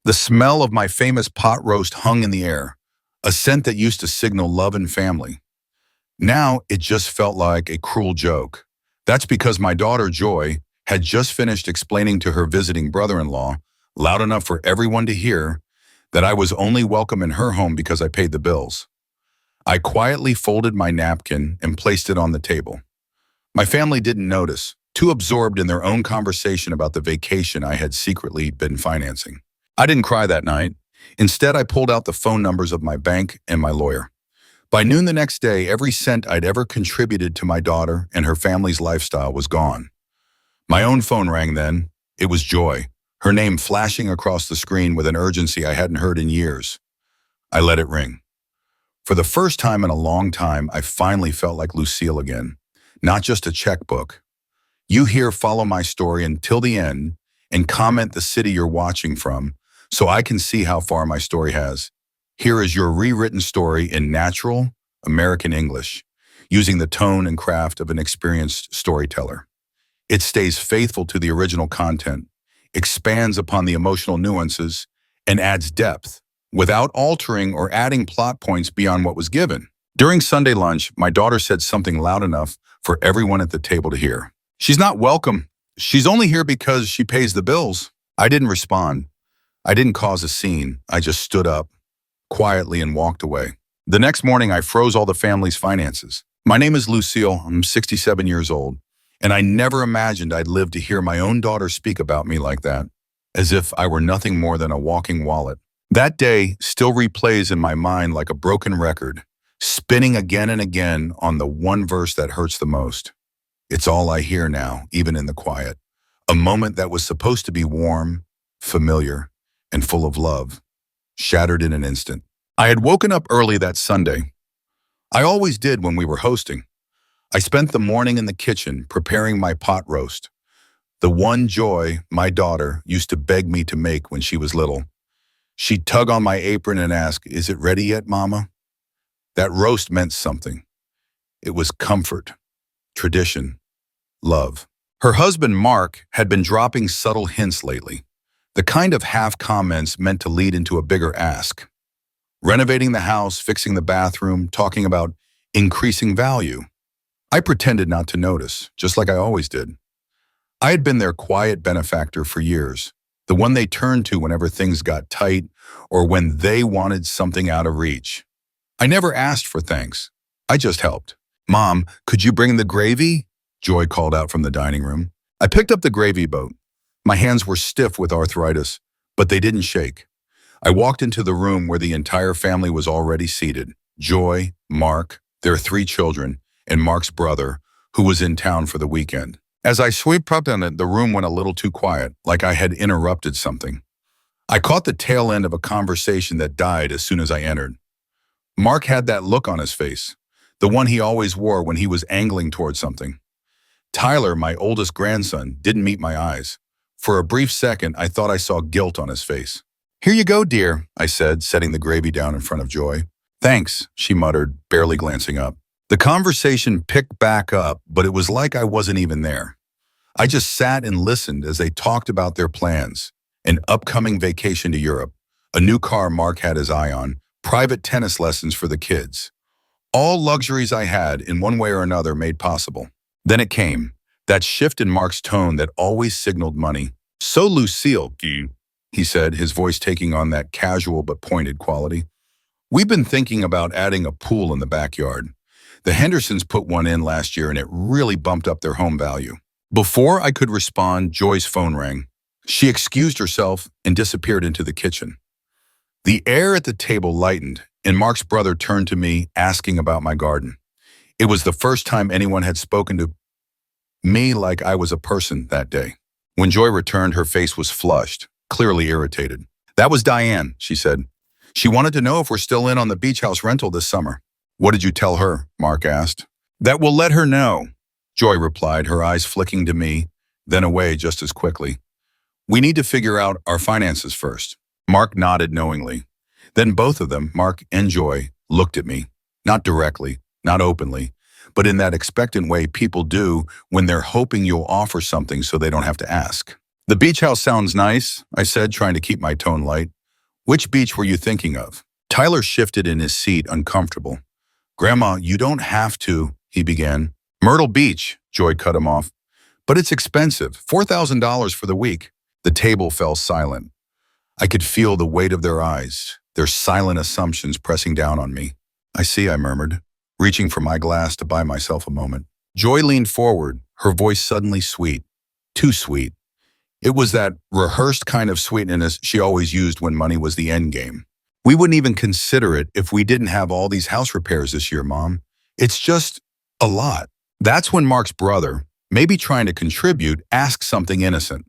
The smell of my famous pot roast hung in the air, a scent that used to signal love and family. Now it just felt like a cruel joke. That's because my daughter Joy had just finished explaining to her visiting brother-in-law, loud enough for everyone to hear, that I was only welcome in her home because I paid the bills. I quietly folded my napkin and placed it on the table. My family didn't notice, too absorbed in their own conversation about the vacation I had secretly been financing. I didn't cry that night. Instead, I pulled out the phone numbers of my bank and my lawyer. By noon the next day, every cent I'd ever contributed to my daughter and her family's lifestyle was gone. My own phone rang then. It was Joy, her name flashing across the screen with an urgency I hadn't heard in years. I let it ring. For the first time in a long time, I finally felt like Lucille again, not just a checkbook. You here follow my story until the end and comment the city you're watching from so I can see how far my story has. Here is your rewritten story in natural American English, using the tone and craft of an experienced storyteller. It stays faithful to the original content, expands upon the emotional nuances, and adds depth, without altering or adding plot points beyond what was given. During Sunday lunch, my daughter said something loud enough for everyone at the table to hear. "She's not welcome. She's only here because she pays the bills." I didn't respond. I didn't cause a scene. I just stood up quietly and walked away. The next morning, I froze all the family's finances. My name is Lucille. I'm 67 years old, and I never imagined I'd live to hear my own daughter speak about me like that, as if I were nothing more than a walking wallet. That day still replays in my mind like a broken record, spinning again and again on the one verse that hurts the most. It's all I hear now, even in the quiet. A moment that was supposed to be warm, familiar, and full of love, shattered in an instant. I had woken up early that Sunday. I always did when we were hosting. I spent the morning in the kitchen preparing my pot roast, the one Joy my daughter used to beg me to make when she was little. She'd tug on my apron and ask, "Is it ready yet, Mama?" That roast meant something. It was comfort, tradition, love. Her husband, Mark, had been dropping subtle hints lately, the kind of half comments meant to lead into a bigger ask. Renovating the house, fixing the bathroom, talking about increasing value. I pretended not to notice, just like I always did. I had been their quiet benefactor for years, the one they turned to whenever things got tight or when they wanted something out of reach. I never asked for thanks. I just helped. "Mom, could you bring the gravy?" Joy called out from the dining room. I picked up the gravy boat. My hands were stiff with arthritis, but they didn't shake. I walked into the room where the entire family was already seated. Joy, Mark, their 3 children, and Mark's brother, who was in town for the weekend. As I swept up on it, the room went a little too quiet, like I had interrupted something. I caught the tail end of a conversation that died as soon as I entered. Mark had that look on his face, the one he always wore when he was angling towards something. Tyler, my oldest grandson, didn't meet my eyes. For a brief second, I thought I saw guilt on his face. "Here you go, dear," I said, setting the gravy down in front of Joy. "Thanks," she muttered, barely glancing up. The conversation picked back up, but it was like I wasn't even there. I just sat and listened as they talked about their plans, an upcoming vacation to Europe, a new car Mark had his eye on, private tennis lessons for the kids. All luxuries I had, in one way or another, made possible. Then it came, that shift in Mark's tone that always signaled money. "So, Lucille," he said, his voice taking on that casual but pointed quality. "We've been thinking about adding a pool in the backyard. The Hendersons put one in last year and it really bumped up their home value." Before I could respond, Joy's phone rang. She excused herself and disappeared into the kitchen. The air at the table lightened, and Mark's brother turned to me, asking about my garden. It was the first time anyone had spoken to me like I was a person that day. When Joy returned, her face was flushed, clearly irritated. "That was Diane," she said. "She wanted to know if we're still in on the beach house rental this summer." "What did you tell her?" Mark asked. "That we'll let her know," Joy replied, her eyes flicking to me, then away just as quickly. "We need to figure out our finances first." Mark nodded knowingly. Then both of them, Mark and Joy, looked at me, not directly, not openly, but in that expectant way people do when they're hoping you'll offer something so they don't have to ask. The beach house sounds nice, I said, trying to keep my tone light. Which beach were you thinking of? Tyler shifted in his seat, uncomfortable. Grandma, you don't have to, he began. Myrtle Beach, Joy cut him off. But it's expensive, $4,000 for the week. The table fell silent. I could feel the weight of their eyes, their silent assumptions pressing down on me. I see, I murmured, reaching for my glass to buy myself a moment. Joy leaned forward, her voice suddenly sweet. Too sweet. It was that rehearsed kind of sweetness she always used when money was the end game. We wouldn't even consider it if we didn't have all these house repairs this year, Mom. It's just a lot. That's when Mark's brother, maybe trying to contribute, asked something innocent.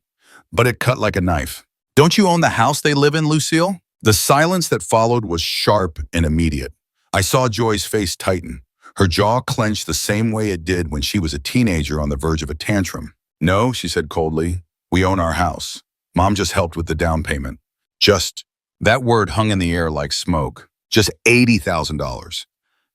But it cut like a knife. Don't you own the house they live in, Lucille? The silence that followed was sharp and immediate. I saw Joy's face tighten. Her jaw clenched the same way it did when she was a teenager on the verge of a tantrum. No, she said coldly. We own our house. Mom just helped with the down payment. Just, that word hung in the air like smoke. Just $80,000.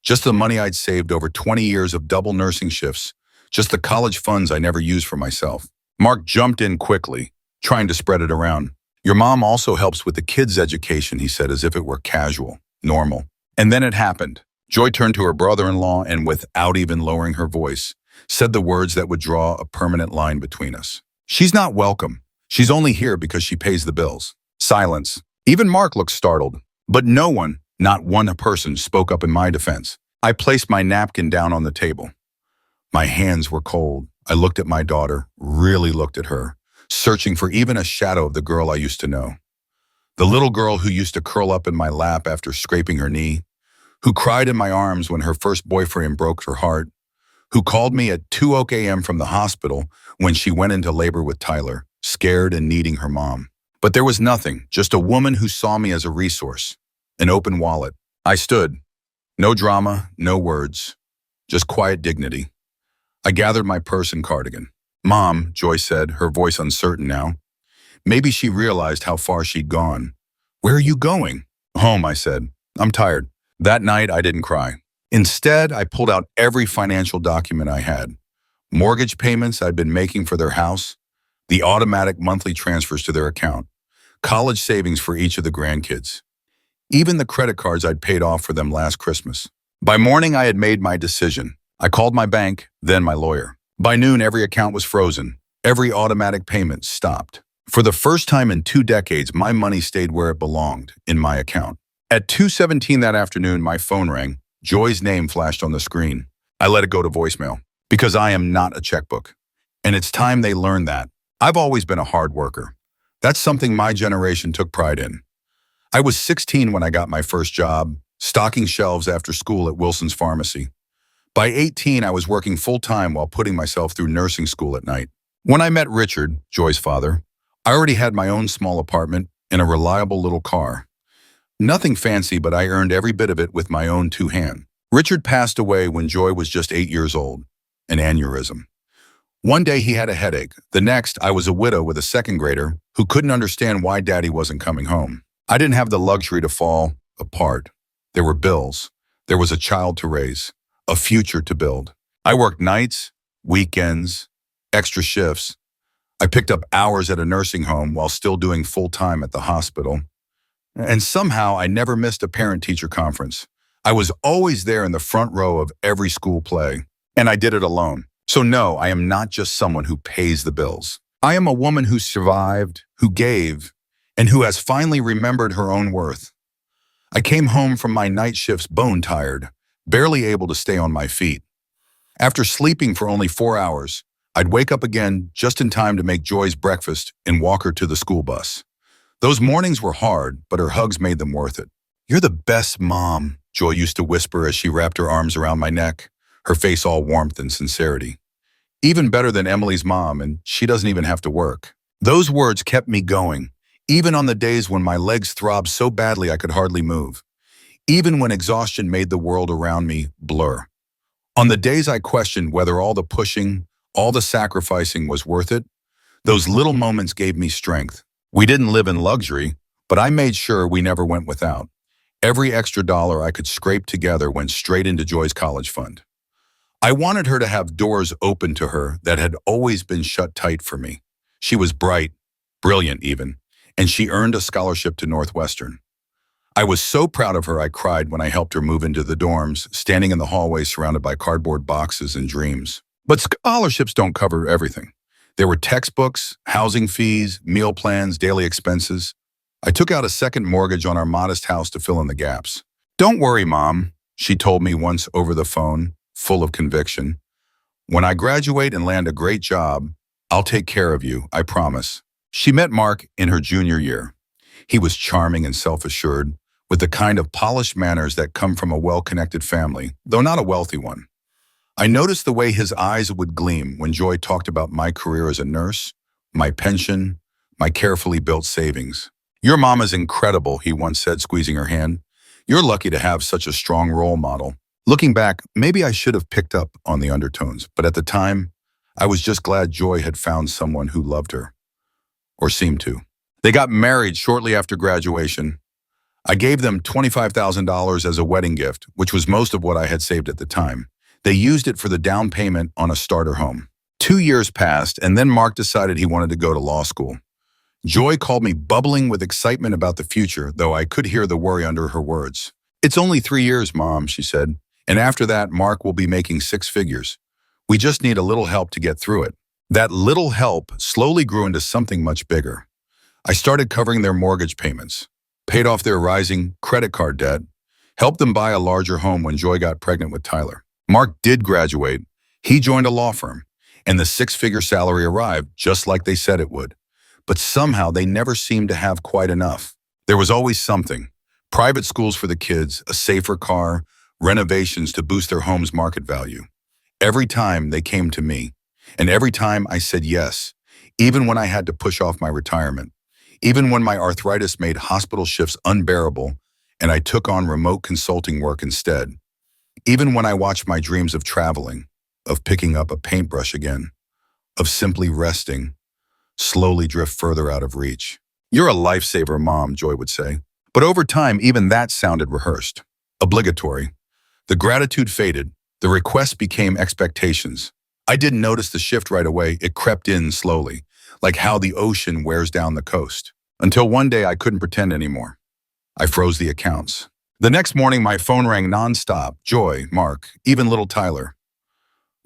Just the money I'd saved over 20 years of double nursing shifts. Just the college funds I never used for myself. Mark jumped in quickly, trying to spread it around. Your mom also helps with the kids' education, he said, as if it were casual, normal. And then it happened. Joy turned to her brother-in-law and, without even lowering her voice, said the words that would draw a permanent line between us. She's not welcome. She's only here because she pays the bills. Silence. Even Mark looked startled. But no one, not one person, spoke up in my defense. I placed my napkin down on the table. My hands were cold. I looked at my daughter, really looked at her, searching for even a shadow of the girl I used to know. The little girl who used to curl up in my lap after scraping her knee, who cried in my arms when her first boyfriend broke her heart, who called me at 2 a.m. from the hospital when she went into labor with Tyler, scared and needing her mom. But there was nothing, just a woman who saw me as a resource, an open wallet. I stood. No drama, no words, just quiet dignity. I gathered my purse and cardigan. Mom, Joy said, her voice uncertain now. Maybe she realized how far she'd gone. Where are you going? Home, I said. I'm tired. That night, I didn't cry. Instead, I pulled out every financial document I had. Mortgage payments I'd been making for their house, the automatic monthly transfers to their account, college savings for each of the grandkids, even the credit cards I'd paid off for them last Christmas. By morning, I had made my decision. I called my bank, then my lawyer. By noon, every account was frozen. Every automatic payment stopped. For the first time in 2 decades, my money stayed where it belonged, in my account. At 2:17 that afternoon, my phone rang. Joy's name flashed on the screen. I let it go to voicemail, because I am not a checkbook. And it's time they learned that. I've always been a hard worker. That's something my generation took pride in. I was 16 when I got my first job, stocking shelves after school at Wilson's Pharmacy. By 18, I was working full-time while putting myself through nursing school at night. When I met Richard, Joy's father, I already had my own small apartment and a reliable little car. Nothing fancy, but I earned every bit of it with my own 2 hands. Richard passed away when Joy was just 8 years old, an aneurysm. One day he had a headache. The next, I was a widow with a second grader who couldn't understand why Daddy wasn't coming home. I didn't have the luxury to fall apart. There were bills. There was a child to raise, a future to build. I worked nights, weekends, extra shifts. I picked up hours at a nursing home while still doing full-time at the hospital. And somehow I never missed a parent-teacher conference. I was always there in the front row of every school play, and I did it alone. So no, I am not just someone who pays the bills. I am a woman who survived, who gave, and who has finally remembered her own worth. I came home from my night shifts bone-tired, barely able to stay on my feet. After sleeping for only 4 hours, I'd wake up again just in time to make Joy's breakfast and walk her to the school bus. Those mornings were hard, but her hugs made them worth it. "You're the best mom," Joy used to whisper as she wrapped her arms around my neck, her face all warmth and sincerity. "Even better than Emily's mom, and she doesn't even have to work." Those words kept me going, even on the days when my legs throbbed so badly I could hardly move, even when exhaustion made the world around me blur. On the days I questioned whether all the pushing, all the sacrificing was worth it, those little moments gave me strength. We didn't live in luxury, but I made sure we never went without. Every extra dollar I could scrape together went straight into Joy's college fund. I wanted her to have doors open to her that had always been shut tight for me. She was bright, brilliant even, and she earned a scholarship to Northwestern. I was so proud of her I cried when I helped her move into the dorms, standing in the hallway surrounded by cardboard boxes and dreams. But scholarships don't cover everything. There were textbooks, housing fees, meal plans, daily expenses. I took out a second mortgage on our modest house to fill in the gaps. "Don't worry, Mom," she told me once over the phone, full of conviction. "When I graduate and land a great job, I'll take care of you, I promise." She met Mark in her junior year. He was charming and self-assured, with the kind of polished manners that come from a well-connected family, though not a wealthy one. I noticed the way his eyes would gleam when Joy talked about my career as a nurse, my pension, my carefully built savings. "Your mom is incredible," he once said, squeezing her hand. "You're lucky to have such a strong role model." Looking back, maybe I should have picked up on the undertones, but at the time, I was just glad Joy had found someone who loved her, or seemed to. They got married shortly after graduation. I gave them $25,000 as a wedding gift, which was most of what I had saved at the time. They used it for the down payment on a starter home. 2 years passed, and then Mark decided he wanted to go to law school. Joy called me bubbling with excitement about the future, though I could hear the worry under her words. "It's only 3 years, Mom," she said, "and after that, Mark will be making six figures. We just need a little help to get through it." That little help slowly grew into something much bigger. I started covering their mortgage payments, paid off their rising credit card debt, helped them buy a larger home when Joy got pregnant with Tyler. Mark did graduate. He joined a law firm, and the six-figure salary arrived just like they said it would. But somehow they never seemed to have quite enough. There was always something: private schools for the kids, a safer car, renovations to boost their home's market value. Every time they came to me, and every time I said yes, even when I had to push off my retirement, even when my arthritis made hospital shifts unbearable and I took on remote consulting work instead, even when I watched my dreams of traveling, of picking up a paintbrush again, of simply resting, slowly drift further out of reach. "You're a lifesaver, Mom," Joy would say. But over time, even that sounded rehearsed, obligatory. The gratitude faded. The requests became expectations. I didn't notice the shift right away. It crept in slowly, like how the ocean wears down the coast. Until one day I couldn't pretend anymore. I froze the accounts. The next morning, my phone rang nonstop. Joy, Mark, even little Tyler.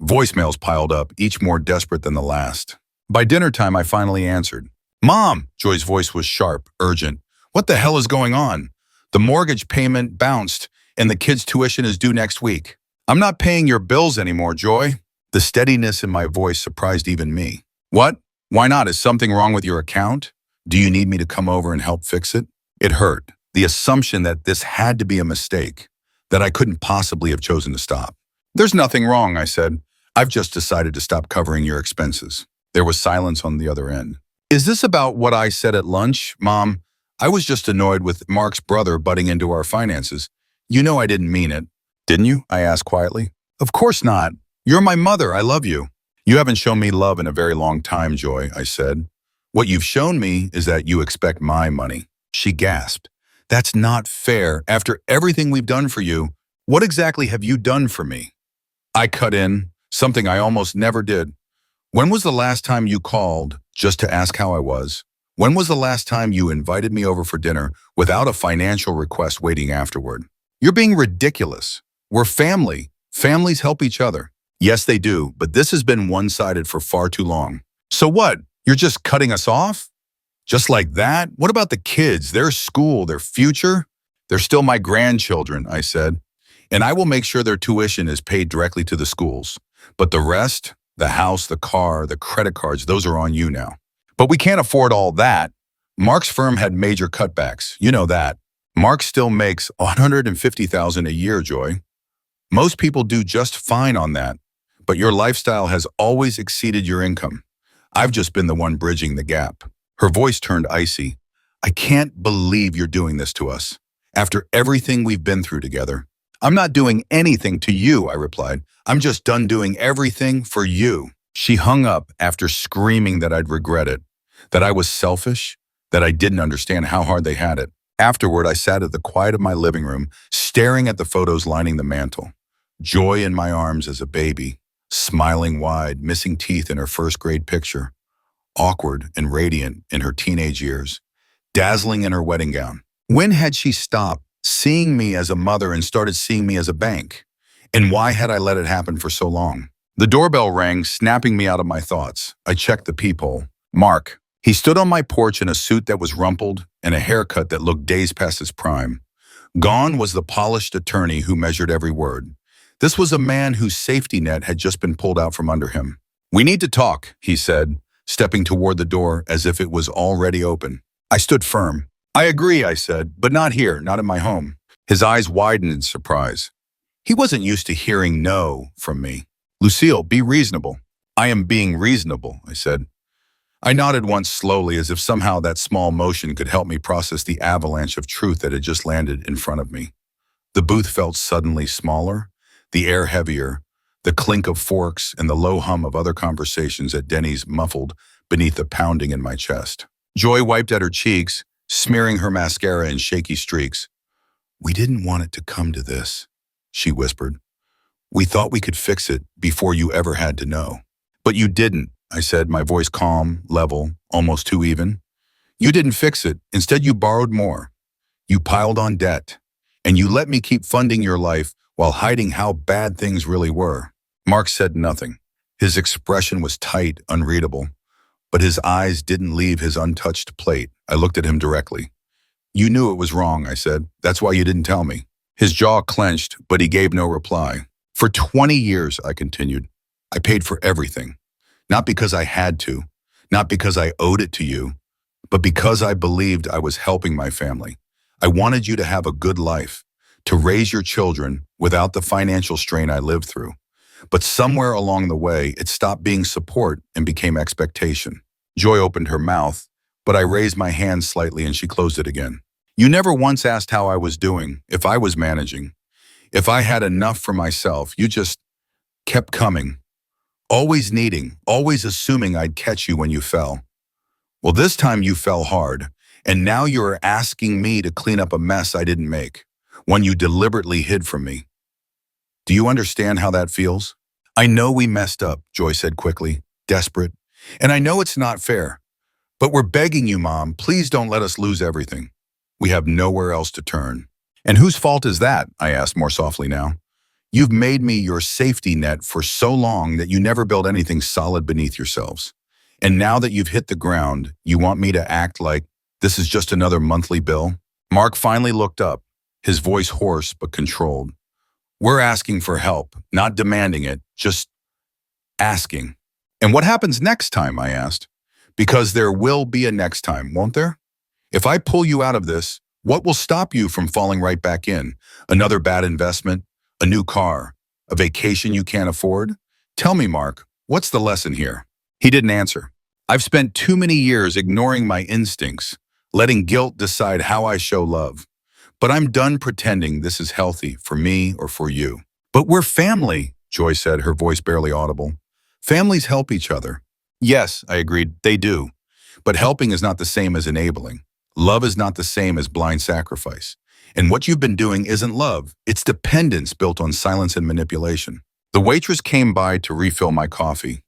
Voicemails piled up, each more desperate than the last. By dinner time, I finally answered. "Mom!" Joy's voice was sharp, urgent. "What the hell is going on? The mortgage payment bounced, and the kids' tuition is due next week. I'm not paying your bills anymore, Joy." The steadiness in my voice surprised even me. "What? Why not? Is something wrong with your account? Do you need me to come over and help fix it?" It hurt. The assumption that this had to be a mistake, that I couldn't possibly have chosen to stop. "There's nothing wrong," I said. "I've just decided to stop covering your expenses." There was silence on the other end. "Is this about what I said at lunch, Mom? I was just annoyed with Mark's brother butting into our finances. You know I didn't mean it." "Didn't you?" I asked quietly. "Of course not. You're my mother. I love you." "You haven't shown me love in a very long time, Joy," I said. "What you've shown me is that you expect my money." She gasped. "That's not fair. After everything we've done for you, what exactly have you done for me?" I cut in, something I almost never did. "When was the last time you called just to ask how I was? When was the last time you invited me over for dinner without a financial request waiting afterward? You're being ridiculous. We're family. Families help each other." "Yes, they do, but this has been one-sided for far too long." "So what? You're just cutting us off? Just like that? What about the kids, their school, their future?" "They're still my grandchildren," I said, "and I will make sure their tuition is paid directly to the schools. But the rest, the house, the car, the credit cards, those are on you now." "But we can't afford all that." Mark's firm had major cutbacks. You know that. Mark still makes $150,000 a year, Joy. Most people do just fine on that, but your lifestyle has always exceeded your income. I've just been the one bridging the gap." Her voice turned icy. "I can't believe you're doing this to us, after everything we've been through together." "I'm not doing anything to you," I replied. "I'm just done doing everything for you." She hung up after screaming that I'd regret it, that I was selfish, that I didn't understand how hard they had it. Afterward, I sat at the quiet of my living room, staring at the photos lining the mantel. Joy in my arms as a baby, smiling wide, missing teeth in her first grade picture. awkward and radiant in her teenage years, dazzling in her wedding gown. When had she stopped seeing me as a mother and started seeing me as a bank? And why had I let it happen for so long? The doorbell rang, snapping me out of my thoughts. I checked the peephole. Mark. He stood on my porch in a suit that was rumpled and a haircut that looked days past his prime. Gone was the polished attorney who measured every word. This was a man whose safety net had just been pulled out from under him. "We need to talk," he said, stepping toward the door as if it was already open. I stood firm. "I agree," I said, "but not here, not in my home." His eyes widened in surprise. He wasn't used to hearing no from me. "Lucille, be reasonable." "I am being reasonable," I said. I nodded once slowly as if somehow that small motion could help me process the avalanche of truth that had just landed in front of me. The booth felt suddenly smaller, the air heavier, the clink of forks and the low hum of other conversations at Denny's muffled beneath the pounding in my chest. Joy wiped at her cheeks, smearing her mascara in shaky streaks. "We didn't want it to come to this," she whispered. "We thought we could fix it before you ever had to know." "But you didn't," I said, my voice calm, level, almost too even. "You didn't fix it. Instead, you borrowed more. You piled on debt. And you let me keep funding your life while hiding how bad things really were." Mark said nothing. His expression was tight, unreadable. But his eyes didn't leave his untouched plate. I looked at him directly. "You knew it was wrong," I said. "That's why you didn't tell me." His jaw clenched, but he gave no reply. "For 20 years, I continued, I paid for everything. Not because I had to, not because I owed it to you, but because I believed I was helping my family. I wanted you to have a good life, to raise your children without the financial strain I lived through. But somewhere along the way, it stopped being support and became expectation." Joy opened her mouth, but I raised my hand slightly and she closed it again. "You never once asked how I was doing, if I was managing, if I had enough for myself. You just kept coming. Always needing, always assuming I'd catch you when you fell. Well, this time you fell hard, and now you're asking me to clean up a mess I didn't make, one you deliberately hid from me. Do you understand how that feels?" "I know we messed up," Joy said quickly, desperate. "And I know it's not fair. But we're begging you, Mom, please don't let us lose everything. We have nowhere else to turn." "And whose fault is that?" I asked more softly now. "You've made me your safety net for so long that you never built anything solid beneath yourselves. And now that you've hit the ground, you want me to act like this is just another monthly bill?" Mark finally looked up, his voice hoarse but controlled. "We're asking for help, not demanding it, just asking." "And what happens next time?" I asked. "Because there will be a next time, won't there? If I pull you out of this, what will stop you from falling right back in? Another bad investment? A new car? A vacation you can't afford? Tell me, Mark, what's the lesson here?" He didn't answer. "I've spent too many years ignoring my instincts, letting guilt decide how I show love. But I'm done pretending this is healthy for me or for you." "But we're family," Joy said, her voice barely audible. "Families help each other." "Yes," I agreed, "they do. But helping is not the same as enabling. Love is not the same as blind sacrifice. And what you've been doing isn't love. It's dependence built on silence and manipulation." The waitress came by to refill my coffee.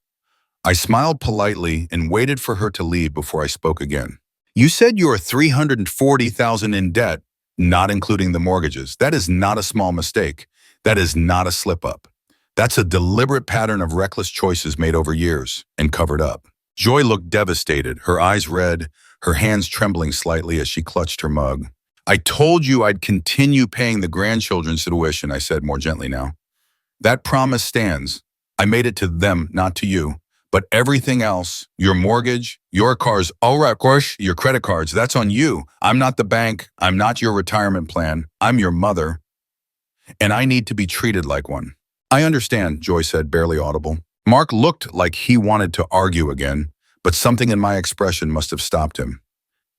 I smiled politely and waited for her to leave before I spoke again. "You said you're $340,000 in debt, not including the mortgages. That is not a small mistake. That is not a slip-up. That's a deliberate pattern of reckless choices made over years and covered up." Joy looked devastated, her eyes red, her hands trembling slightly as she clutched her mug. "I told you I'd continue paying the grandchildren's tuition," I said more gently now. "That promise stands. I made it to them, not to you. But everything else, your mortgage, your cars, all right, of course, your credit cards, that's on you. I'm not the bank. I'm not your retirement plan. I'm your mother. And I need to be treated like one." "I understand," Joy said, barely audible. Mark looked like he wanted to argue again, but something in my expression must have stopped him.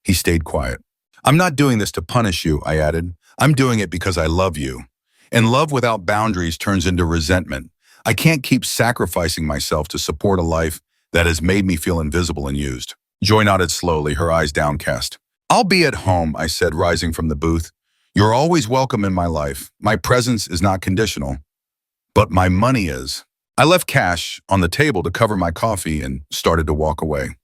He stayed quiet. "I'm not doing this to punish you," I added. "I'm doing it because I love you. And love without boundaries turns into resentment. I can't keep sacrificing myself to support a life that has made me feel invisible and used." Joy nodded slowly, her eyes downcast. "I'll be at home," I said, rising from the booth. "You're always welcome in my life. My presence is not conditional. But my money is." I left cash on the table to cover my coffee and started to walk away.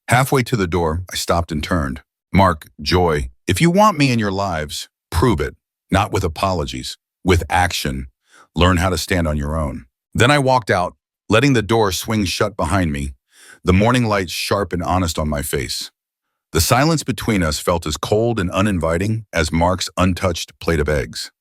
Halfway to the door, I stopped and turned. Mark, Joy, if you want me in your lives, prove it. Not with apologies, with action. Learn how to stand on your own. Then I walked out, letting the door swing shut behind me, the morning light sharp and honest on my face. The silence between us felt as cold and uninviting as Mark's untouched plate of eggs.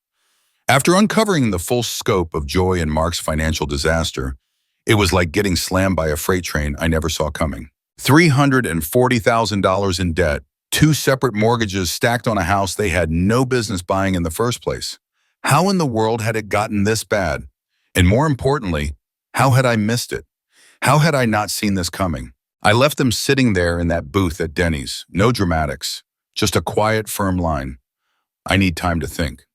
After uncovering the full scope of Joy and Mark's financial disaster, it was like getting slammed by a freight train I never saw coming. $340,000 in debt, two separate mortgages stacked on a house they had no business buying in the first place. How in the world had it gotten this bad? And more importantly, how had I missed it? How had I not seen this coming? I left them sitting there in that booth at Denny's, no dramatics, just a quiet, firm line. I need time to think.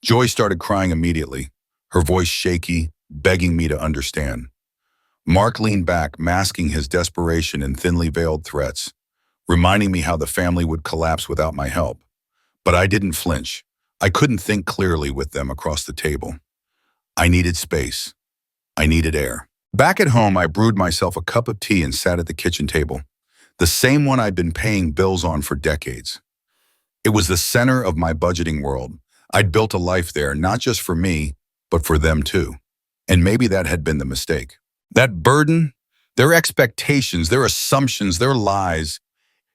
Joy started crying immediately, her voice shaky, begging me to understand. Mark leaned back, masking his desperation in thinly veiled threats, reminding me how the family would collapse without my help. But I didn't flinch. I couldn't think clearly with them across the table. I needed space. I needed air. Back at home, I brewed myself a cup of tea and sat at the kitchen table, the same one I'd been paying bills on for decades. It was the center of my budgeting world. I'd built a life there, not just for me, but for them too. And maybe that had been the mistake. That burden, their expectations, their assumptions, their lies,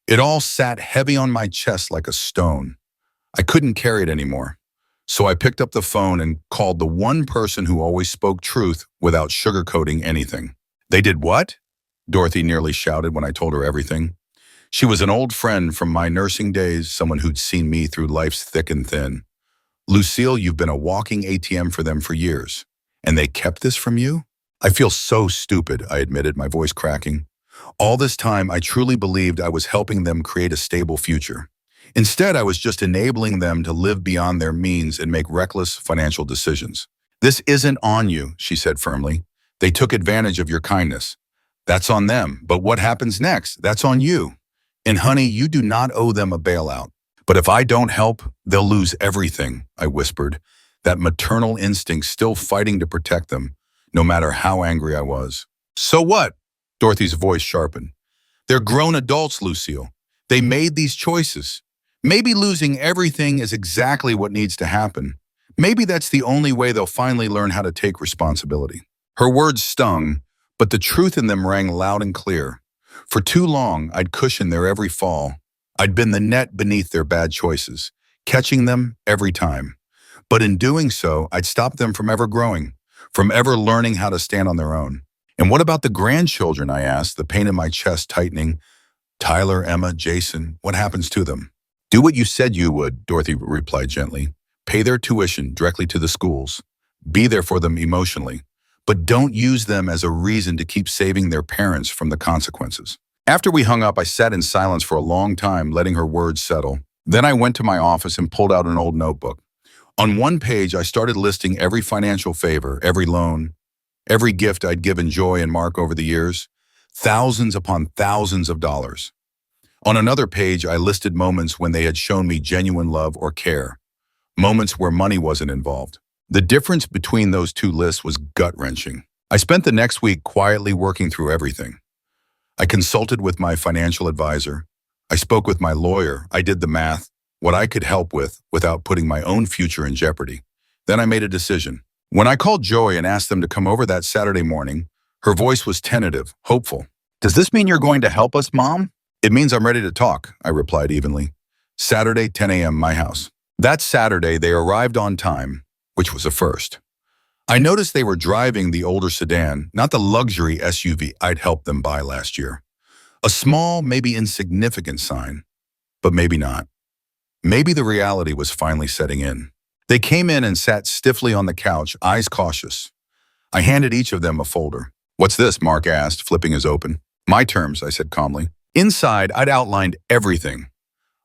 it all sat heavy on my chest like a stone. I couldn't carry it anymore. So I picked up the phone and called the one person who always spoke truth without sugarcoating anything. They did what? Dorothy nearly shouted when I told her everything. She was an old friend from my nursing days, someone who'd seen me through life's thick and thin. Lucille, you've been a walking ATM for them for years. And they kept this from you? I feel so stupid, I admitted, my voice cracking. All this time, I truly believed I was helping them create a stable future. Instead, I was just enabling them to live beyond their means and make reckless financial decisions. This isn't on you, she said firmly. They took advantage of your kindness. That's on them, but what happens next? That's on you. And honey, you do not owe them a bailout. But if I don't help, they'll lose everything, I whispered, that maternal instinct still fighting to protect them, no matter how angry I was. So what? Dorothy's voice sharpened. They're grown adults, Lucille. They made these choices. Maybe losing everything is exactly what needs to happen. Maybe that's the only way they'll finally learn how to take responsibility. Her words stung, but the truth in them rang loud and clear. For too long, I'd cushioned their every fall. I'd been the net beneath their bad choices, catching them every time. But in doing so, I'd stopped them from ever growing, from ever learning how to stand on their own. And what about the grandchildren, I asked, the pain in my chest tightening. Tyler, Emma, Jason, what happens to them? Do what you said you would, Dorothy replied gently. Pay their tuition directly to the schools. Be there for them emotionally. But don't use them as a reason to keep saving their parents from the consequences. After we hung up, I sat in silence for a long time, letting her words settle. Then I went to my office and pulled out an old notebook. On one page, I started listing every financial favor, every loan, every gift I'd given Joy and Mark over the years, thousands upon thousands of dollars. On another page, I listed moments when they had shown me genuine love or care, moments where money wasn't involved. The difference between those two lists was gut-wrenching. I spent the next week quietly working through everything. I consulted with my financial advisor. I spoke with my lawyer. I did the math, what I could help with without putting my own future in jeopardy. Then I made a decision. When I called Joy and asked them to come over that Saturday morning, her voice was tentative, hopeful. Does this mean you're going to help us, Mom? It means I'm ready to talk, I replied evenly. Saturday, 10 a.m., my house. That Saturday, they arrived on time, which was a first. I noticed they were driving the older sedan, not the luxury SUV I'd helped them buy last year. A small, maybe insignificant sign, but maybe not. Maybe the reality was finally setting in. They came in and sat stiffly on the couch, eyes cautious. I handed each of them a folder. What's this? Mark asked, flipping his open. My terms, I said calmly. Inside, I'd outlined everything.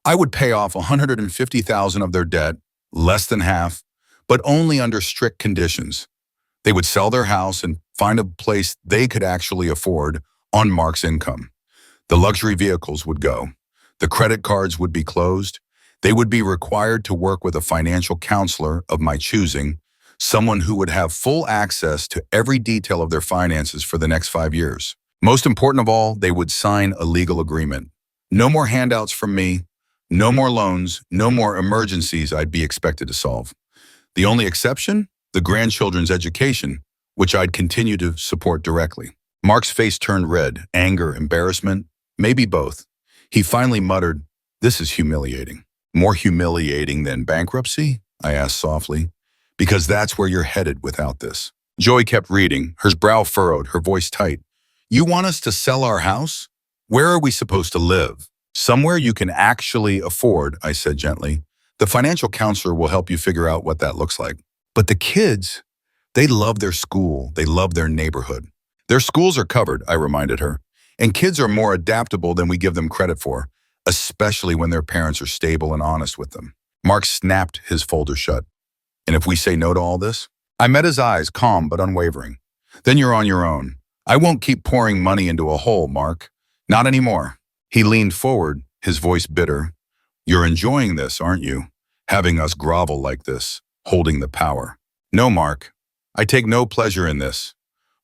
I would pay off $150,000 of their debt, less than half, but only under strict conditions. They would sell their house and find a place they could actually afford on Mark's income. The luxury vehicles would go. The credit cards would be closed. They would be required to work with a financial counselor of my choosing, someone who would have full access to every detail of their finances for the next 5 years. Most important of all, they would sign a legal agreement. No more handouts from me, no more loans, no more emergencies I'd be expected to solve. The only exception? The grandchildren's education, which I'd continue to support directly. Mark's face turned red, anger, embarrassment, maybe both. He finally muttered, "This is humiliating." "More humiliating than bankruptcy?" I asked softly. "Because that's where you're headed without this." Joy kept reading, her brow furrowed, her voice tight. "You want us to sell our house? Where are we supposed to live?" "Somewhere you can actually afford," I said gently. "The financial counselor will help you figure out what that looks like." "But the kids, they love their school, they love their neighborhood." "Their schools are covered," I reminded her. "And kids are more adaptable than we give them credit for, especially when their parents are stable and honest with them." Mark snapped his folder shut. "And if we say no to all this?" I met his eyes, calm but unwavering. "Then you're on your own. I won't keep pouring money into a hole, Mark. Not anymore." He leaned forward, his voice bitter. "You're enjoying this, aren't you? Having us grovel like this, holding the power." "No, Mark. I take no pleasure in this.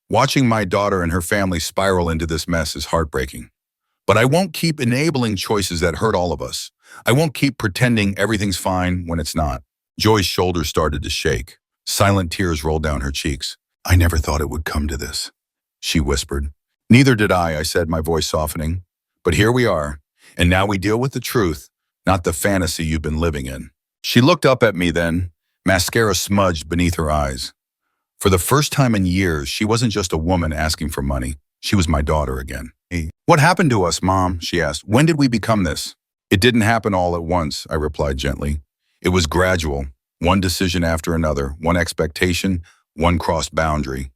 Watching my daughter and her family spiral into this mess is heartbreaking. But I won't keep enabling choices that hurt all of us. I won't keep pretending everything's fine when it's not." Joy's shoulders started to shake. Silent tears rolled down her cheeks. "I never thought it would come to this," she whispered. "Neither did I said, my voice softening. "But here we are, and now we deal with the truth, not the fantasy you've been living in." She looked up at me then, mascara smudged beneath her eyes. For the first time in years, she wasn't just a woman asking for money. She was my daughter again. "Hey, what happened to us, Mom?" she asked. "When did we become this?" "It didn't happen all at once," I replied gently. "It was gradual, one decision after another, one expectation, one crossed boundary,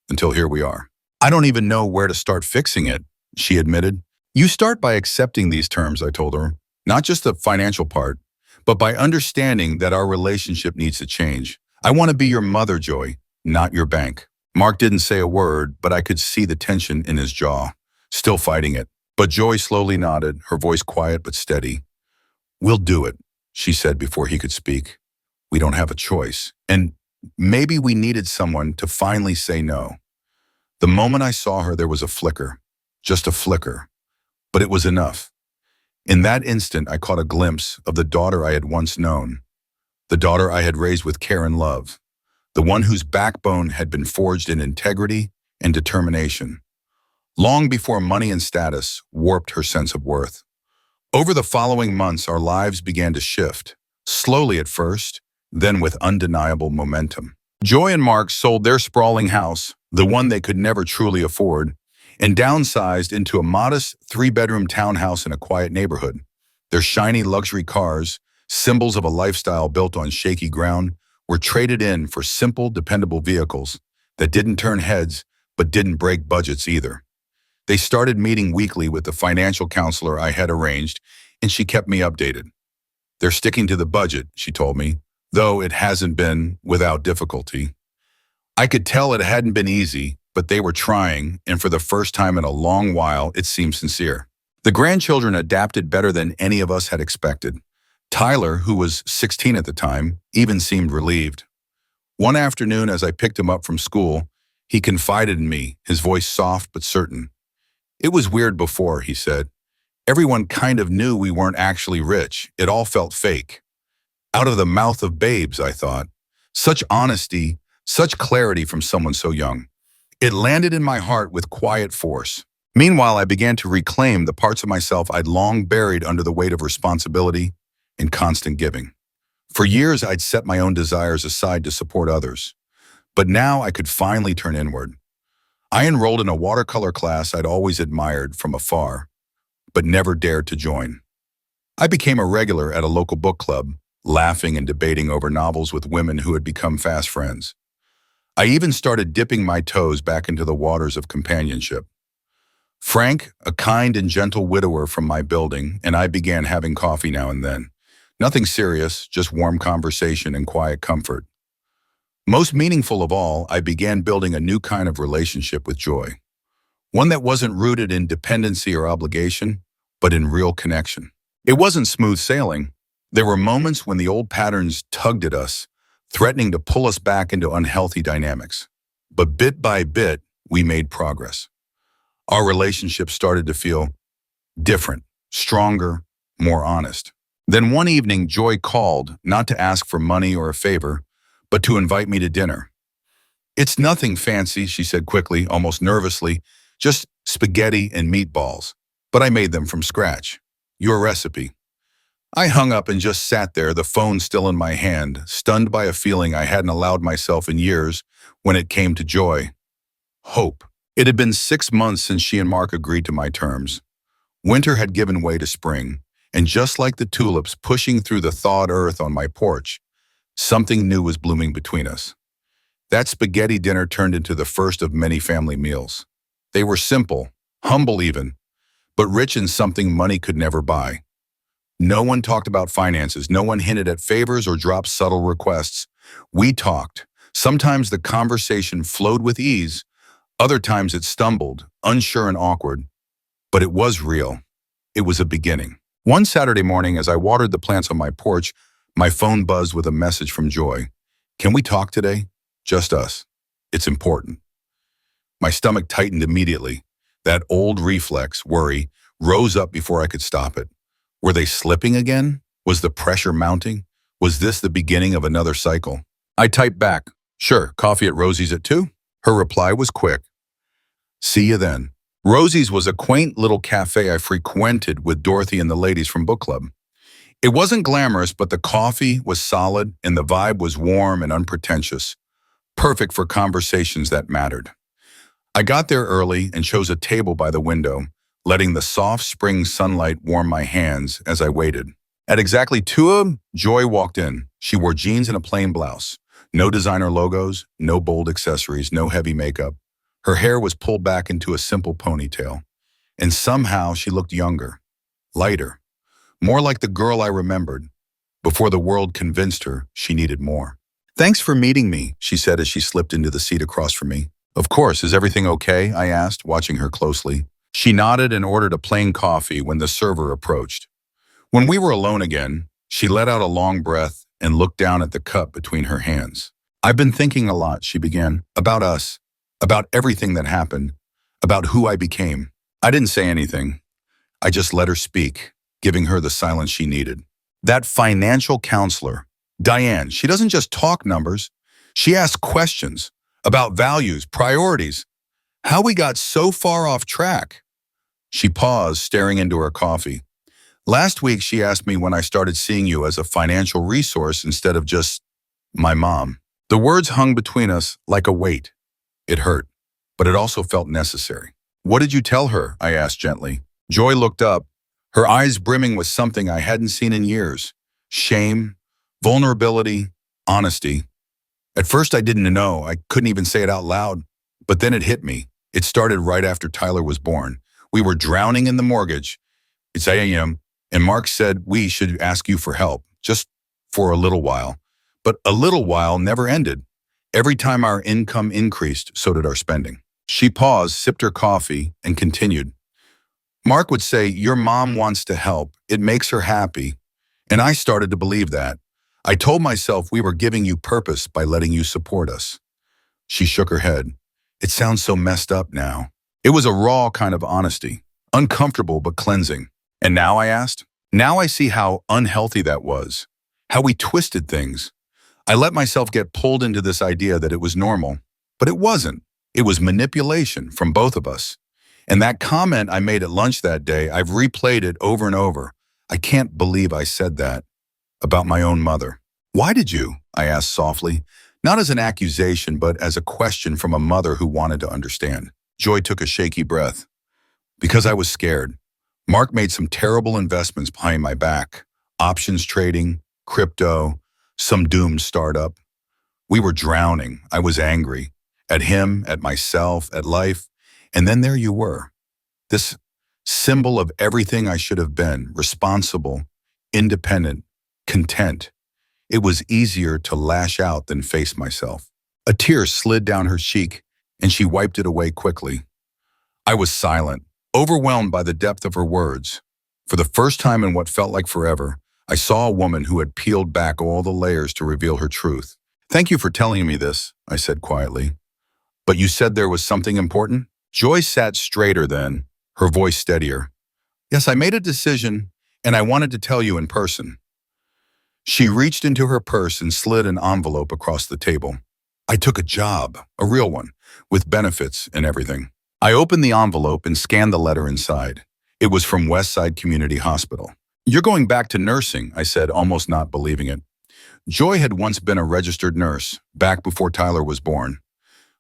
until here we are." "I don't even know where to start fixing it," she admitted. "You start by accepting these terms," I told her. "Not just the financial part, but by understanding that our relationship needs to change. I want to be your mother, Joy, not your bank." Mark didn't say a word, but I could see the tension in his jaw, still fighting it. But Joy slowly nodded, her voice quiet but steady. "We'll do it," she said before he could speak. "We don't have a choice. And maybe we needed someone to finally say no." The moment I saw her, there was a flicker, just a flicker, but it was enough. In that instant, I caught a glimpse of the daughter I had once known, the daughter I had raised with care and love, the one whose backbone had been forged in integrity and determination, long before money and status warped her sense of worth. Over the following months, our lives began to shift, slowly at first, then with undeniable momentum. Joy and Mark sold their sprawling house, the one they could never truly afford, and downsized into a modest 3-bedroom townhouse in a quiet neighborhood. Their shiny luxury cars, symbols of a lifestyle built on shaky ground, were traded in for simple, dependable vehicles that didn't turn heads but didn't break budgets either. They started meeting weekly with the financial counselor I had arranged, and she kept me updated. "They're sticking to the budget," she told me, "though it hasn't been without difficulty." I could tell it hadn't been easy, but they were trying, and for the first time in a long while, it seemed sincere. The grandchildren adapted better than any of us had expected. Tyler, who was 16 at the time, even seemed relieved. One afternoon, as I picked him up from school, he confided in me, his voice soft but certain. "It was weird before," he said. "Everyone kind of knew we weren't actually rich. It all felt fake." Out of the mouth of babes, I thought. Such honesty, such clarity from someone so young. It landed in my heart with quiet force. Meanwhile, I began to reclaim the parts of myself I'd long buried under the weight of responsibility and constant giving. For years, I'd set my own desires aside to support others. But now I could finally turn inward. I enrolled in a watercolor class I'd always admired from afar, but never dared to join. I became a regular at a local book club, laughing and debating over novels with women who had become fast friends. I even started dipping my toes back into the waters of companionship. Frank, a kind and gentle widower from my building, and I began having coffee now and then. Nothing serious, just warm conversation and quiet comfort. Most meaningful of all, I began building a new kind of relationship with Joy. One that wasn't rooted in dependency or obligation, but in real connection. It wasn't smooth sailing. There were moments when the old patterns tugged at us, threatening to pull us back into unhealthy dynamics. But bit by bit, we made progress. Our relationship started to feel different, stronger, more honest. Then one evening, Joy called, not to ask for money or a favor, but to invite me to dinner. It's nothing fancy, she said quickly, almost nervously, just spaghetti and meatballs. But I made them from scratch. Your recipe. I hung up and just sat there, the phone still in my hand, stunned by a feeling I hadn't allowed myself in years when it came to Joy. Hope. It had been 6 months since she and Mark agreed to my terms. Winter had given way to spring, and just like the tulips pushing through the thawed earth on my porch, something new was blooming between us. That spaghetti dinner turned into the first of many family meals. They were simple, humble even, but rich in something money could never buy. No one talked about finances, no one hinted at favors or dropped subtle requests. We talked. Sometimes the conversation flowed with ease, other times it stumbled, unsure and awkward. But it was real. It was a beginning. One Saturday morning, as I watered the plants on my porch, my phone buzzed with a message from Joy. Can we talk today? Just us. It's important. My stomach tightened immediately. That old reflex, worry, rose up before I could stop it. Were they slipping again? Was the pressure mounting? Was this the beginning of another cycle? I typed back, sure, coffee at Rosie's at 2? Her reply was quick. See you then. Rosie's was a quaint little cafe I frequented with Dorothy and the ladies from book club. It wasn't glamorous, but the coffee was solid and the vibe was warm and unpretentious, perfect for conversations that mattered. I got there early and chose a table by the window, letting the soft spring sunlight warm my hands as I waited. At exactly 2 Joy walked in. She wore jeans and a plain blouse. No designer logos, no bold accessories, no heavy makeup. Her hair was pulled back into a simple ponytail. And somehow she looked younger, lighter, more like the girl I remembered, before the world convinced her she needed more. Thanks for meeting me, she said as she slipped into the seat across from me. Of course, is everything okay? I asked, watching her closely. She nodded and ordered a plain coffee when the server approached. When we were alone again, she let out a long breath and looked down at the cup between her hands. I've been thinking a lot, she began, about us, about everything that happened, about who I became. I didn't say anything. I just let her speak, giving her the silence she needed. That financial counselor, Diane, she doesn't just talk numbers. She asks questions about values, priorities, how we got so far off track. She paused, staring into her coffee. Last week, she asked me when I started seeing you as a financial resource instead of just my mom. The words hung between us like a weight. It hurt, but it also felt necessary. What did you tell her? I asked gently. Joy looked up, her eyes brimming with something I hadn't seen in years. Shame, vulnerability, honesty. At first I didn't know, I couldn't even say it out loud, but then it hit me. It started right after Tyler was born. We were drowning in the mortgage. It's 8 a.m., and Mark said we should ask you for help, just for a little while. But a little while never ended. Every time our income increased, so did our spending. She paused, sipped her coffee, and continued. Mark would say, your mom wants to help. It makes her happy. And I started to believe that. I told myself we were giving you purpose by letting you support us. She shook her head. It sounds so messed up now. It was a raw kind of honesty, uncomfortable but cleansing. And now, I asked? Now I see how unhealthy that was, how we twisted things. I let myself get pulled into this idea that it was normal, but it wasn't. It was manipulation from both of us. And that comment I made at lunch that day, I've replayed it over and over. I can't believe I said that about my own mother. Why did you? I asked softly, not as an accusation, but as a question from a mother who wanted to understand. Joy took a shaky breath. Because I was scared. Mark made some terrible investments behind my back. Options trading, crypto, some doomed startup. We were drowning. I was angry. At him, at myself, at life. And then there you were. This symbol of everything I should have been. Responsible, independent, content. It was easier to lash out than face myself. A tear slid down her cheek, and she wiped it away quickly. I was silent, overwhelmed by the depth of her words. For the first time in what felt like forever, I saw a woman who had peeled back all the layers to reveal her truth. Thank you for telling me this, I said quietly. But you said there was something important? Joy sat straighter then, her voice steadier. Yes, I made a decision, and I wanted to tell you in person. She reached into her purse and slid an envelope across the table. I took a job, a real one, with benefits and everything. I opened the envelope and scanned the letter inside. It was from Westside Community Hospital. You're going back to nursing, I said, almost not believing it. Joy had once been a registered nurse, back before Tyler was born.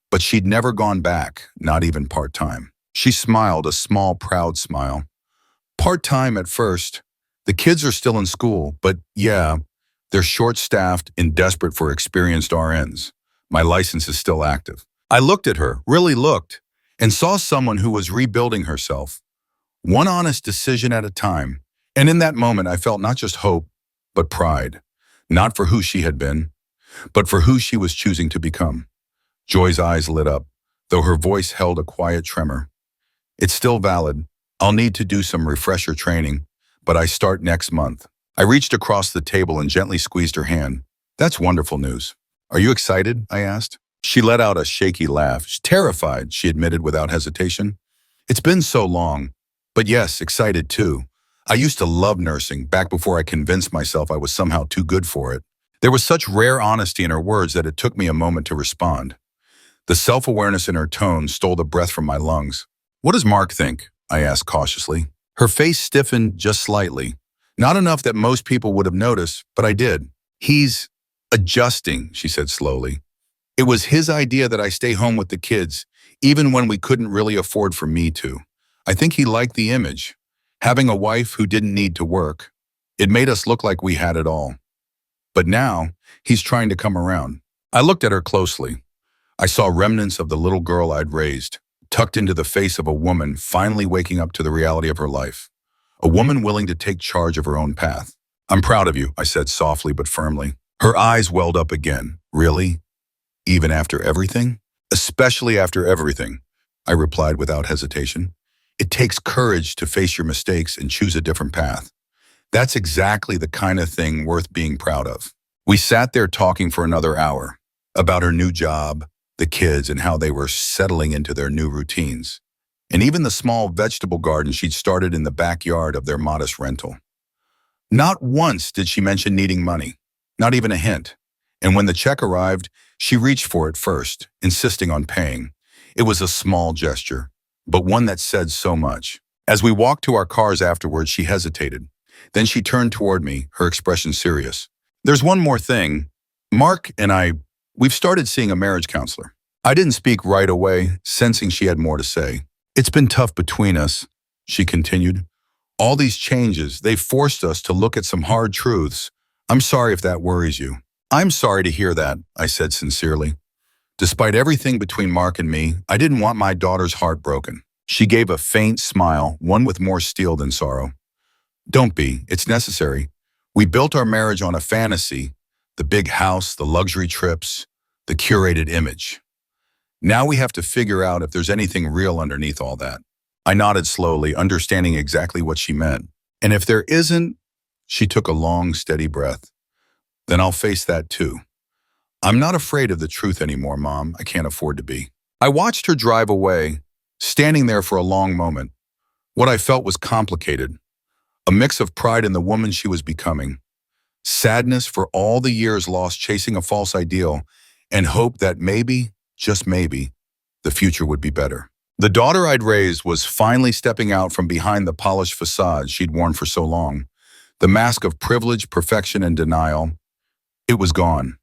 But she'd never gone back, not even part-time. She smiled, a small, proud smile. Part-time at first. The kids are still in school, but yeah, they're short-staffed and desperate for experienced RNs. My license is still active. I looked at her, really looked, and saw someone who was rebuilding herself. One honest decision at a time. And in that moment, I felt not just hope, but pride. Not for who she had been, but for who she was choosing to become. Joy's eyes lit up, though her voice held a quiet tremor. It's still valid. I'll need to do some refresher training, but I start next month. I reached across the table and gently squeezed her hand. That's wonderful news. Are you excited? I asked. She let out a shaky laugh. Terrified, she admitted without hesitation. It's been so long, but yes, excited too. I used to love nursing back before I convinced myself I was somehow too good for it. There was such rare honesty in her words that it took me a moment to respond. The self-awareness in her tone stole the breath from my lungs. What does Mark think? I asked cautiously. Her face stiffened just slightly. Not enough that most people would have noticed, but I did. He's adjusting, she said slowly. It was his idea that I stay home with the kids, even when we couldn't really afford for me to. I think he liked the image. Having a wife who didn't need to work. It made us look like we had it all. But now, he's trying to come around. I looked at her closely. I saw remnants of the little girl I'd raised, tucked into the face of a woman finally waking up to the reality of her life. A woman willing to take charge of her own path. I'm proud of you, I said softly but firmly. Her eyes welled up again. Really? Even after everything? Especially after everything, I replied without hesitation. It takes courage to face your mistakes and choose a different path. That's exactly the kind of thing worth being proud of. We sat there talking for another hour about her new job, the kids, and how they were settling into their new routines, and even the small vegetable garden she'd started in the backyard of their modest rental. Not once did she mention needing money, not even a hint. And when the check arrived, she reached for it first, insisting on paying. It was a small gesture, but one that said so much. As we walked to our cars afterwards, she hesitated. Then she turned toward me, her expression serious. There's one more thing. Mark and we've started seeing a marriage counselor. I didn't speak right away, sensing she had more to say. It's been tough between us, she continued. All these changes, they've forced us to look at some hard truths. I'm sorry if that worries you. I'm sorry to hear that, I said sincerely. Despite everything between Mark and me, I didn't want my daughter's heart broken. She gave a faint smile, one with more steel than sorrow. Don't be, it's necessary. We built our marriage on a fantasy, the big house, the luxury trips, the curated image. Now we have to figure out if there's anything real underneath all that. I nodded slowly, understanding exactly what she meant. And if there isn't, she took a long, steady breath. Then I'll face that too. I'm not afraid of the truth anymore, Mom. I can't afford to be. I watched her drive away, standing there for a long moment. What I felt was complicated. A mix of pride in the woman she was becoming, sadness for all the years lost chasing a false ideal, and hope that maybe, just maybe, the future would be better. The daughter I'd raised was finally stepping out from behind the polished facade she'd worn for so long. The mask of privilege, perfection, and denial. It was gone.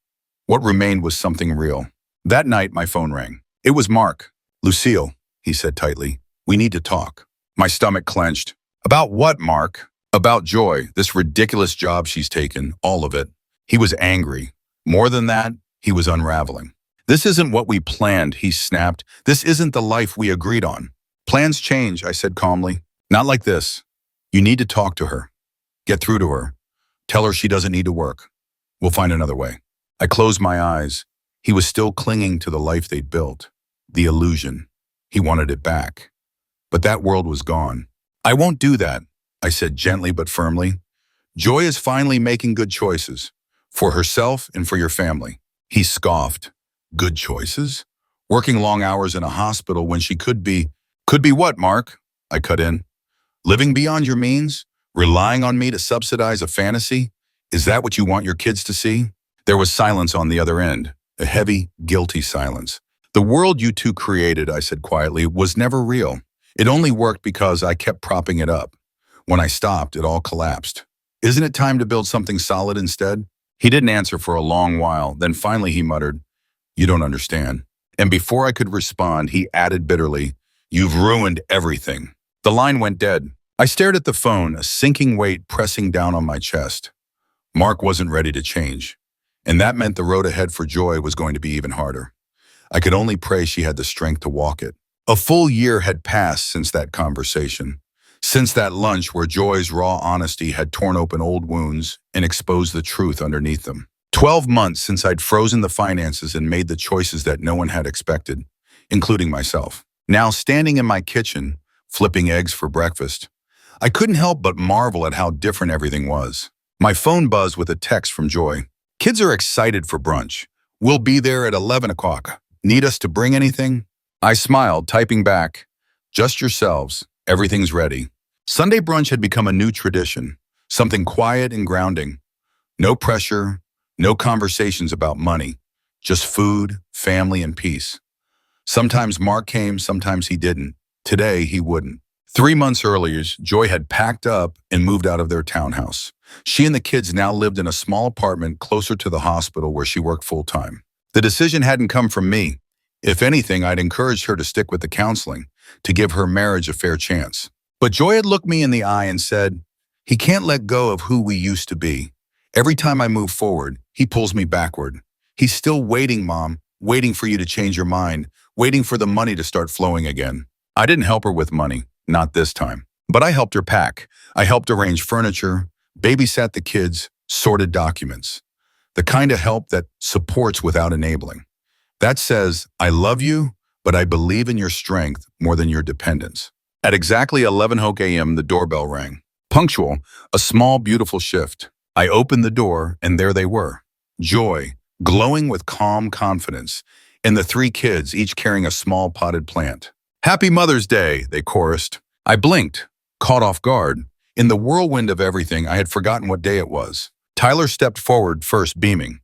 What remained was something real. That night, my phone rang. It was Mark. Lucille, he said tightly, we need to talk. My stomach clenched. About what, Mark? About Joy, this ridiculous job she's taken, all of it. He was angry. More than that, he was unraveling. This isn't what we planned, he snapped. This isn't the life we agreed on. Plans change, I said calmly. Not like this. You need to talk to her. Get through to her. Tell her she doesn't need to work. We'll find another way. I closed my eyes. He was still clinging to the life they'd built. The illusion. He wanted it back. But that world was gone. I won't do that, I said gently but firmly. Joy is finally making good choices. For herself and for your family. He scoffed. Good choices? Working long hours in a hospital when she could be Could be what, Mark? I cut in. Living beyond your means? Relying on me to subsidize a fantasy? Is that what you want your kids to see? There was silence on the other end, a heavy, guilty silence. The world you two created, I said quietly, was never real. It only worked because I kept propping it up. When I stopped, it all collapsed. Isn't it time to build something solid instead? He didn't answer for a long while. Then finally he muttered, "You don't understand." And before I could respond, he added bitterly, "You've ruined everything." The line went dead. I stared at the phone, a sinking weight pressing down on my chest. Mark wasn't ready to change, and that meant the road ahead for Joy was going to be even harder. I could only pray she had the strength to walk it. A full year had passed since that conversation, since that lunch where Joy's raw honesty had torn open old wounds and exposed the truth underneath them. 12 months since I'd frozen the finances and made the choices that no one had expected, including myself. Now standing in my kitchen, flipping eggs for breakfast, I couldn't help but marvel at how different everything was. My phone buzzed with a text from Joy. "Kids are excited for brunch. We'll be there at 11 o'clock. Need us to bring anything?" I smiled, typing back, "Just yourselves. Everything's ready." Sunday brunch had become a new tradition, something quiet and grounding. No pressure, no conversations about money, just food, family, and peace. Sometimes Mark came, sometimes he didn't. Today, he wouldn't. 3 months earlier, Joy had packed up and moved out of their townhouse. She and the kids now lived in a small apartment closer to the hospital where she worked full-time. The decision hadn't come from me. If anything, I'd encouraged her to stick with the counseling, to give her marriage a fair chance. But Joy had looked me in the eye and said, "He can't let go of who we used to be. Every time I move forward, he pulls me backward. He's still waiting, Mom, waiting for you to change your mind, waiting for the money to start flowing again." I didn't help her with money, not this time. But I helped her pack. I helped arrange furniture, babysat the kids, sorted documents. The kind of help that supports without enabling. That says, "I love you, but I believe in your strength more than your dependence." At exactly 11 a.m., the doorbell rang. Punctual, a small, beautiful shift. I opened the door, and there they were. Joy, glowing with calm confidence, and the 3 kids, each carrying a small potted plant. "Happy Mother's Day," they chorused. I blinked, caught off guard. In the whirlwind of everything, I had forgotten what day it was. Tyler stepped forward first, beaming.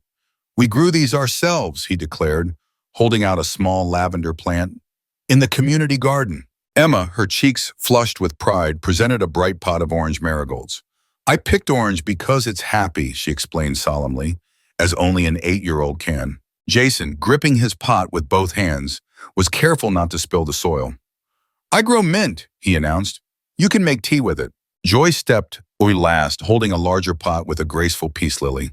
"We grew these ourselves," he declared, holding out a small lavender plant. "In the community garden." Emma, her cheeks flushed with pride, presented a bright pot of orange marigolds. "I picked orange because it's happy," she explained solemnly, as only an 8-year-old can. Jason, gripping his pot with both hands, was careful not to spill the soil. "I grow mint," he announced. "You can make tea with it." Joy stepped last, holding a larger pot with a graceful peace lily.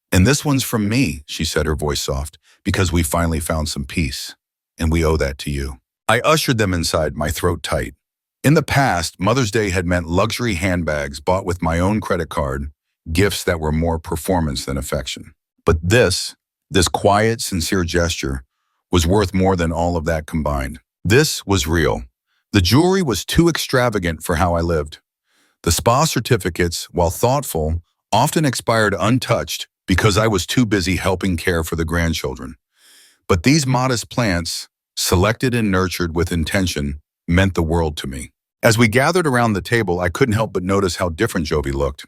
"And this one's from me," she said, her voice soft, "because we finally found some peace. And we owe that to you." I ushered them inside, my throat tight. In the past, Mother's Day had meant luxury handbags bought with my own credit card, gifts that were more performance than affection. But this quiet, sincere gesture, was worth more than all of that combined. This was real. The jewelry was too extravagant for how I lived. The spa certificates, while thoughtful, often expired untouched because I was too busy helping care for the grandchildren. But these modest plants, selected and nurtured with intention, meant the world to me. As we gathered around the table, I couldn't help but notice how different Jovi looked.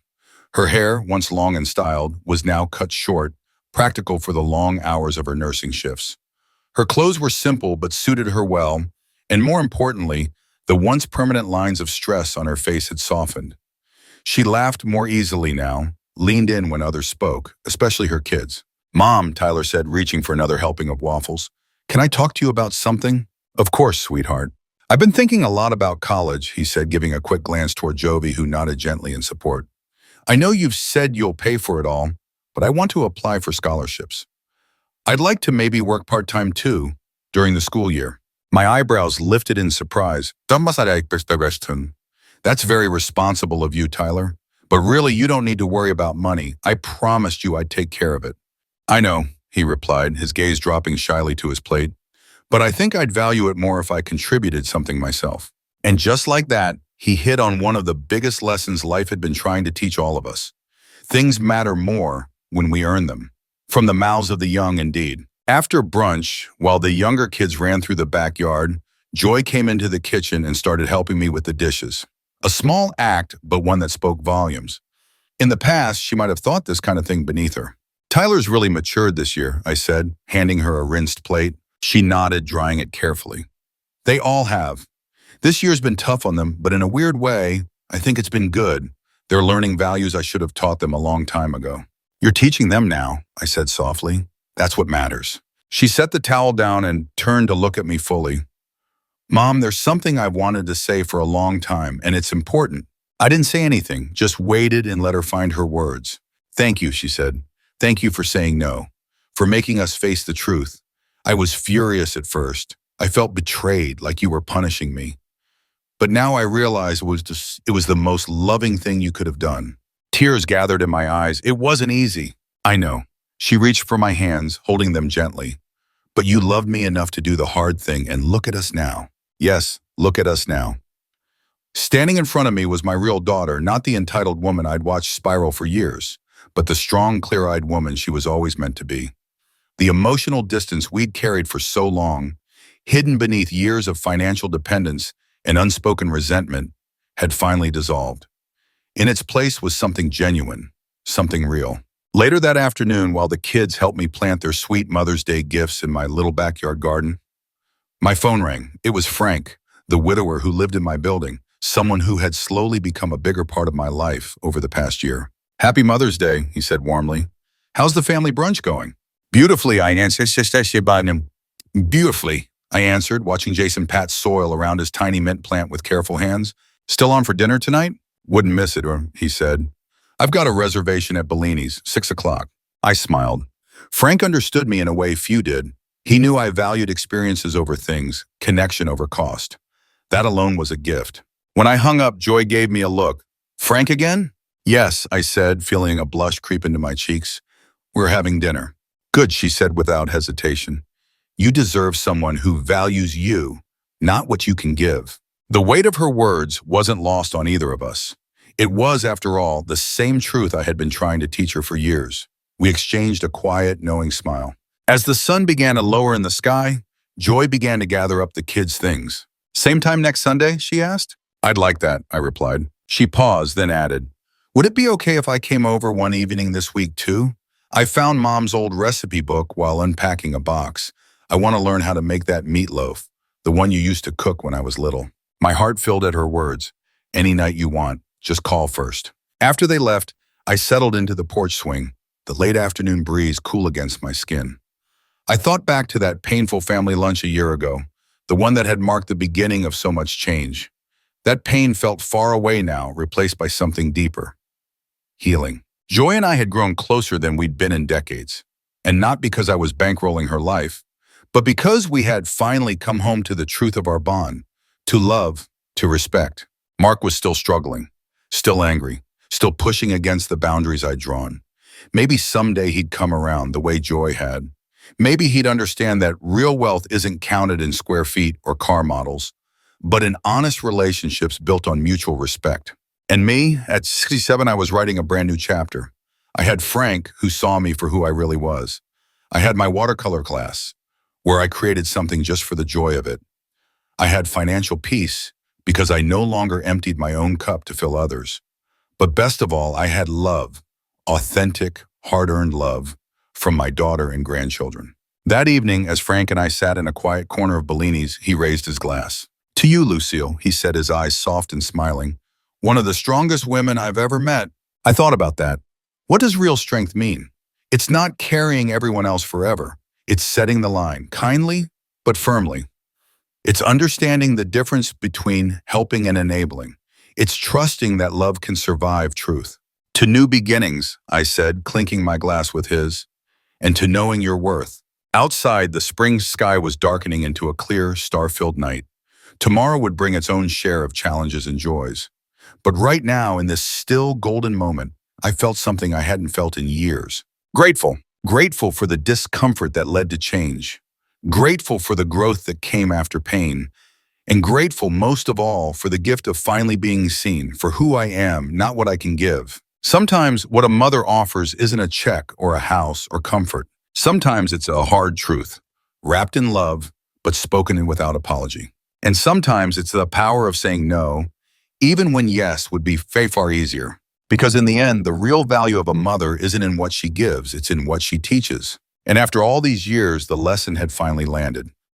Her hair, once long and styled, was now cut short, practical for the long hours of her nursing shifts. Her clothes were simple but suited her well, and more importantly, the once permanent lines of stress on her face had softened. She laughed more easily now, leaned in when others spoke, especially her kids. "Mom," Tyler said, reaching for another helping of waffles, "can I talk to you about something?" "Of course, sweetheart." "I've been thinking a lot about college," he said, giving a quick glance toward Jovi, who nodded gently in support. "I know you've said you'll pay for it all, but I want to apply for scholarships. I'd like to maybe work part-time too, during the school year." My eyebrows lifted in surprise. "That's very responsible of you, Tyler. But really, you don't need to worry about money. I promised you I'd take care of it." "I know," he replied, his gaze dropping shyly to his plate. "But I think I'd value it more if I contributed something myself." And just like that, he hit on one of the biggest lessons life had been trying to teach all of us. Things matter more when we earn them. From the mouths of the young, indeed. After brunch, while the younger kids ran through the backyard, Joy came into the kitchen and started helping me with the dishes. A small act, but one that spoke volumes. In the past, she might have thought this kind of thing beneath her. Tyler's really matured this year, I said, handing her a rinsed plate. She nodded, drying it carefully. They all have. This year's been tough on them, but in a weird way, I think it's been good. They're learning values I should have taught them a long time ago. You're teaching them now, I said softly. That's what matters. She set the towel down and turned to look at me fully. Mom, there's something I've wanted to say for a long time, and it's important. I didn't say anything, just waited and let her find her words. Thank you, she said. Thank you for saying no, for making us face the truth. I was furious at first. I felt betrayed, like you were punishing me. But now I realize it was the most loving thing you could have done. Tears gathered in my eyes. It wasn't easy. I know. She reached for my hands, holding them gently. But you loved me enough to do the hard thing, and look at us now. Yes, look at us now. Standing in front of me was my real daughter, not the entitled woman I'd watched spiral for years, but the strong, clear-eyed woman she was always meant to be. The emotional distance we'd carried for so long, hidden beneath years of financial dependence and unspoken resentment, had finally dissolved. In its place was something genuine, something real. Later that afternoon, while the kids helped me plant their sweet Mother's Day gifts in my little backyard garden, my phone rang. It was Frank, the widower who lived in my building, someone who had slowly become a bigger part of my life over the past year. Happy Mother's Day, he said warmly. How's the family brunch going? Beautifully, I answered. Beautifully, I answered, watching Jason pat soil around his tiny mint plant with careful hands. Still on for dinner tonight? Wouldn't miss it, he said. I've got a reservation at Bellini's, 6 o'clock. I smiled. Frank understood me in a way few did. He knew I valued experiences over things, connection over cost. That alone was a gift. When I hung up, Joy gave me a look. Frank again? Yes, I said, feeling a blush creep into my cheeks. We're having dinner. Good, she said without hesitation. You deserve someone who values you, not what you can give. The weight of her words wasn't lost on either of us. It was, after all, the same truth I had been trying to teach her for years. We exchanged a quiet, knowing smile. As the sun began to lower in the sky, Joy began to gather up the kids' things. Same time next Sunday, she asked. I'd like that, I replied. She paused, then added, would it be okay if I came over one evening this week too? I found Mom's old recipe book while unpacking a box. I want to learn how to make that meatloaf, the one you used to cook when I was little. My heart filled at her words. Any night you want, just call first. After they left, I settled into the porch swing, the late afternoon breeze cool against my skin. I thought back to that painful family lunch a year ago, the one that had marked the beginning of so much change. That pain felt far away now, replaced by something deeper. Healing. Joy and I had grown closer than we'd been in decades, and not because I was bankrolling her life, but because we had finally come home to the truth of our bond, to love, to respect. Mark was still struggling, still angry, still pushing against the boundaries I'd drawn. Maybe someday he'd come around the way Joy had. Maybe he'd understand that real wealth isn't counted in square feet or car models, but in honest relationships built on mutual respect. And me, at 67, I was writing a brand new chapter. I had Frank, who saw me for who I really was. I had my watercolor class, where I created something just for the joy of it. I had financial peace, because I no longer emptied my own cup to fill others. But best of all, I had love, authentic, hard-earned love, from my daughter and grandchildren. That evening, as Frank and I sat in a quiet corner of Bellini's, he raised his glass. To you, Lucille, he said, his eyes soft and smiling. One of the strongest women I've ever met. I thought about that. What does real strength mean? It's not carrying everyone else forever. It's setting the line, kindly, but firmly. It's understanding the difference between helping and enabling. It's trusting that love can survive truth. To new beginnings, I said, clinking my glass with his, and to knowing your worth. Outside, the spring sky was darkening into a clear, star-filled night. Tomorrow would bring its own share of challenges and joys. But right now, in this still golden moment, I felt something I hadn't felt in years. Grateful. Grateful for the discomfort that led to change. Grateful for the growth that came after pain. And grateful most of all for the gift of finally being seen for who I am, not what I can give. Sometimes what a mother offers isn't a check or a house or comfort. Sometimes it's a hard truth, wrapped in love, but spoken in without apology. And sometimes it's the power of saying no, even when yes would be far easier. Because in the end, the real value of a mother isn't in what she gives, it's in what she teaches. And after all these years, the lesson had finally landed.